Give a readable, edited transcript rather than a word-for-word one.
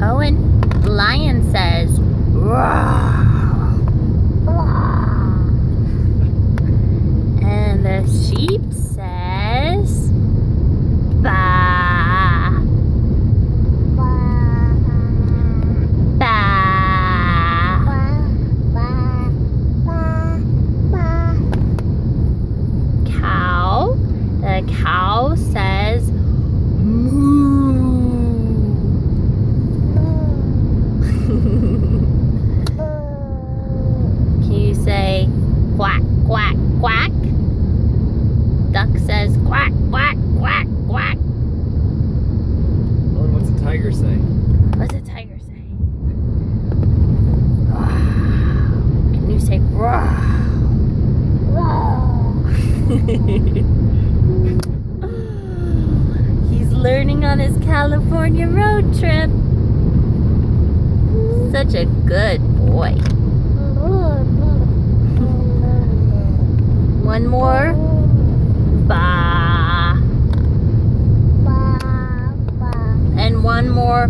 Owen, lion says, roar. And the sheep says, ba. Ba. Cow, the cow says, moo. Can you say quack, quack, quack? Duck says quack, quack, quack, quack. Owen, what's a tiger say? What's a tiger say? Can you say roar? He's learning on his California road trip. Such a good boy. One more. Ba. And one more.